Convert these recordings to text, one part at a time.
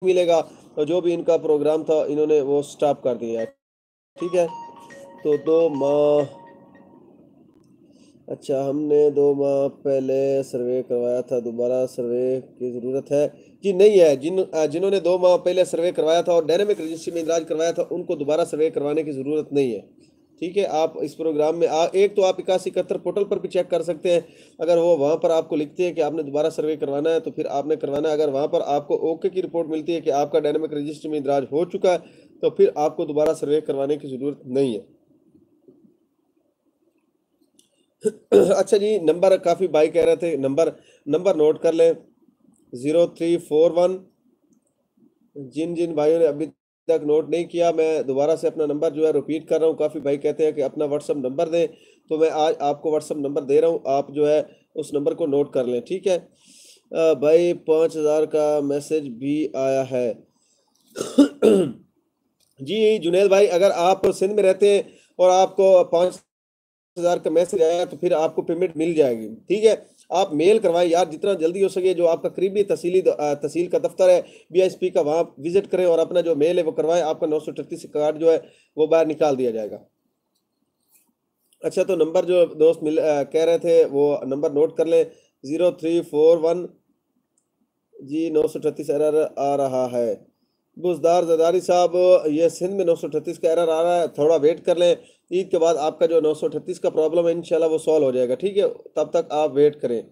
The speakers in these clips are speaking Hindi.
मिलेगा। और जो भी इनका प्रोग्राम था इन्होंने वो स्टॉप कर दिया है। ठीक है, तो 2 माह, अच्छा हमने 2 माह पहले सर्वे करवाया था, दोबारा सर्वे की ज़रूरत है? जी नहीं है, जिन्होंने 2 माह पहले सर्वे करवाया था और डायनेमिक रजिस्ट्री में इंदराज करवाया था उनको दोबारा सर्वे करवाने की ज़रूरत नहीं है। ठीक है, आप इस प्रोग्राम में एक तो आप 8171 पोर्टल पर भी चेक कर सकते हैं। अगर वो वहाँ पर आपको लिखते हैं कि आपने दोबारा सर्वे करवाना है तो फिर आपने करवाना है। अगर वहाँ पर आपको ओके की रिपोर्ट मिलती है कि आपका डायनेमिक रजिस्ट्री में इंदराज हो चुका है तो फिर आपको दोबारा सर्वे करवाने की ज़रूरत नहीं है। अच्छा जी, नंबर काफ़ी भाई कह रहे थे, नंबर नोट कर लें 0341। जिन जिन भाइयों ने अभी तक नोट नहीं किया, मैं दोबारा से अपना नंबर जो है रिपीट कर रहा हूँ। काफ़ी भाई कहते हैं कि अपना व्हाट्सअप नंबर दें, तो मैं आज आपको व्हाट्सअप नंबर दे रहा हूँ, आप जो है उस नंबर को नोट कर लें। ठीक है भाई, 5000 का मैसेज भी आया है। जी जुनैद भाई, अगर आप सिंध में रहते हैं और आपको 5000 का मैसेज आया तो फिर आपको पेमेंट मिल जाएगी। ठीक है, आप मेल करवाएं यार जितना जल्दी हो सके। जो आपका करीबी तहसील का दफ्तर है बीआईएसपी का, वहाँ विजिट करें और अपना जो मेल है वो करवाएं। आपका 938 कार्ड जो है वो बाहर निकाल दिया जाएगा। अच्छा, तो नंबर जो दोस्त कह रहे थे वो नंबर नोट कर लें 0341। जी 938 एरर आ रहा है। बुजदार जदारी साहब, ये सिंध में 938 का एरर आ रहा है, थोड़ा वेट कर लें। ईद के बाद आपका जो 938 का प्रॉब्लम है इंशाल्लाह वो सॉल्व हो जाएगा। ठीक है, तब तक आप वेट करें।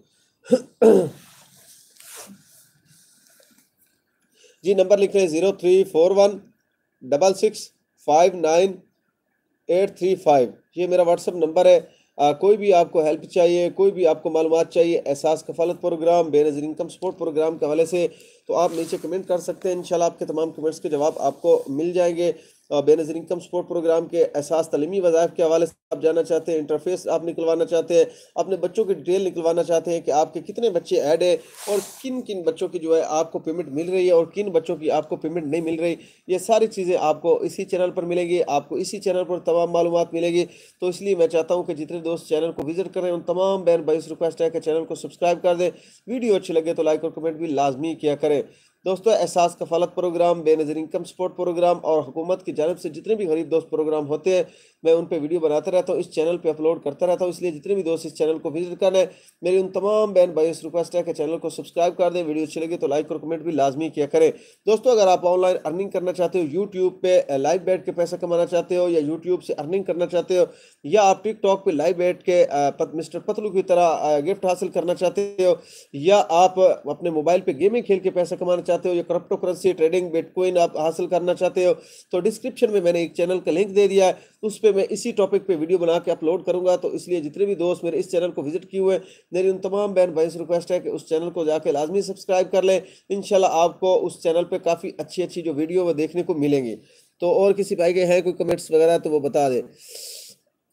जी नंबर लिख रहे हैं 03416659 ये मेरा व्हाट्सअप नंबर है। कोई भी आपको हेल्प चाहिए, कोई भी आपको मालूमात चाहिए Ehsaas Kafaalat program, Benazir income support program के हवाले से, तो आप नीचे कमेंट कर सकते हैं। इंशाल्लाह आपके तमाम कमेंट्स के जवाब आपको मिल जाएंगे। बेनज़ीर इनकम सपोर्ट प्रोग्राम के एहसास तलीमी वज़ाइफ के हवाले से आप जानना चाहते हैं, इंटरफेस आप निकलवाना चाहते हैं, अपने बच्चों की डिटेल निकलवाना चाहते हैं कि आपके कितने बच्चे ऐड हैं और किन किन बच्चों की जो है आपको पेमेंट मिल रही है और किन बच्चों की आपको पेमेंट नहीं मिल रही, ये सारी चीज़ें आपको इसी चैनल पर मिलेंगी। आपको इसी चैनल पर तमाम मालूमात मिलेगी। तो इसलिए मैं चाहता हूं कि जितने दोस्त चैनल को विजिट करें उन तमाम बहन भाई से रिक्वेस्ट है कि चैनल को सब्सक्राइब कर दें। वीडियो अच्छी लगे तो लाइक और कमेंट भी लाजमी किया करें। दोस्तों, Ehsaas Kafaalat program, Benazir income support program और हुकूमत की जानिब से जितने भी गरीब दोस्त प्रोग्राम होते हैं मैं उन पर वीडियो बनाता रहता हूँ, इस चैनल पर अपलोड करता रहता हूँ। इसलिए जितने भी दोस्त इस चैनल को विजिट करना है, मेरी उन तमाम बहन भाइयों से रिक्वेस्ट है कि चैनल को सब्सक्राइब कर दें। वीडियो अच्छी लगी तो लाइक और कमेंट भी लाजमी किया करें। दोस्तों, अगर आप ऑनलाइन अर्निंग करना चाहते हो, यूट्यूब पे लाइव बैठ के पैसा कमाना चाहते हो या यूट्यूब से अर्निंग करना चाहते हो, या आप टिकटॉक पे लाइव बैठ के मिस्टर पतलू की तरह गिफ्ट हासिल करना चाहते हो, या आप अपने मोबाइल पे गेमिंग खेल के पैसा कमाना चाहते हो, या क्रिप्टो करेंसी ट्रेडिंग बिटकॉइन आप हासिल करना चाहते हो, तो डिस्क्रिप्शन में मैंने एक चैनल का लिंक दे दिया है, उस पर मैं इसी टॉपिक पे वीडियो बना के अपलोड करूंगा। तो इसलिए जितने भी दोस्त मेरे इस चैनल को विजिट किए हुए, मेरी उन तमाम बहन भाई से रिक्वेस्ट है कि उस चैनल को जाके लाजमी सब्सक्राइब कर लें। इंशाल्लाह आपको उस चैनल पे काफ़ी अच्छी अच्छी जो वीडियो वो देखने को मिलेंगी। तो और किसी भाई के हैं कोई कमेंट्स वगैरह तो वो बता दें।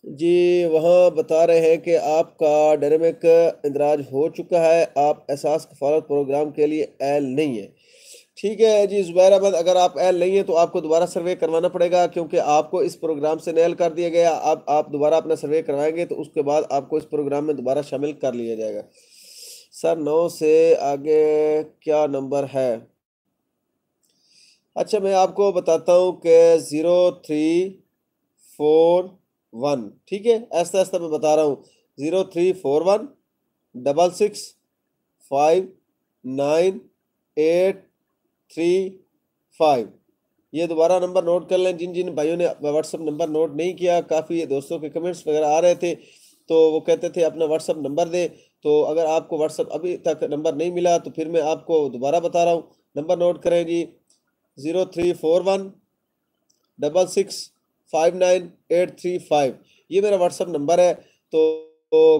जी वहाँ बता रहे हैं कि आपका डायनेमिक इंदराज हो चुका है, आप एहसास कफालत प्रोग्राम के लिए एल नहीं है। ठीक है जी जुबैर अहमद, अगर आप एल नहीं है तो आपको दोबारा सर्वे करवाना पड़ेगा, क्योंकि आपको इस प्रोग्राम से नेल कर दिया गया। अब आप दोबारा अपना सर्वे करवाएंगे तो उसके बाद आपको इस प्रोग्राम में दोबारा शामिल कर लिया जाएगा। सर 9 से आगे क्या नंबर है? अच्छा, मैं आपको बताता हूँ कि 0341। ठीक है, ऐसा ऐसा मैं बता रहा हूँ 0341 6659 835। ये दोबारा नंबर नोट कर लें। जिन जिन भाइयों ने व्हाट्सअप नंबर नोट नहीं किया, काफ़ी दोस्तों के कमेंट्स वगैरह आ रहे थे तो वो कहते थे अपना व्हाट्सअप नंबर दे। तो अगर आपको व्हाट्सअप अभी तक नंबर नहीं मिला तो फिर मैं आपको दोबारा बता रहा हूँ, नंबर नोट करें जी 0341 6659 835। ये मेरा व्हाट्सअप नंबर है। तो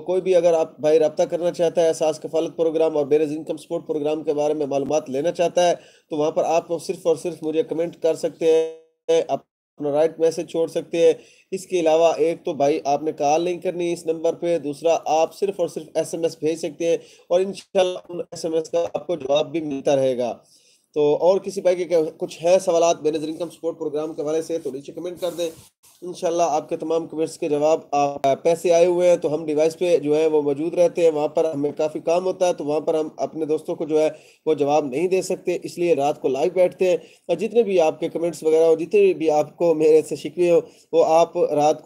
कोई भी अगर आप भाई रब्ता करना चाहता है एहसास कफालत प्रोग्राम और बेनज़ीर इनकम सपोर्ट प्रोग्राम के बारे में मालूमात लेना चाहता है, तो वहाँ पर आप सिर्फ और सिर्फ मुझे कमेंट कर सकते हैं, अपना राइट मैसेज छोड़ सकते हैं। इसके अलावा एक तो भाई आपने कॉल नहीं करनी इस नंबर पे, दूसरा आप सिर्फ और सिर्फ एसएमएस भेज सकते हैं और इंशाल्लाह उन एसएमएस का आपको जवाब भी मिलता रहेगा। तो और किसी भाई के कुछ है सवालात मैनेजर इनकम सपोर्ट प्रोग्राम के हवाले से तो नीचे कमेंट कर दें। इंशाल्लाह आपके तमाम कमेंट्स के जवाब पैसे आए हुए हैं तो हम डिवाइस पे जो है वो मौजूद रहते हैं, वहाँ पर हमें काफ़ी काम होता है, तो वहाँ पर हम अपने दोस्तों को जो है वो जवाब नहीं दे सकते, इसलिए रात को लाइव बैठते हैं। और जितने भी आपके कमेंट्स वगैरह हो, जितने भी आपको मेरे से शिकवे हो, वो आप रात को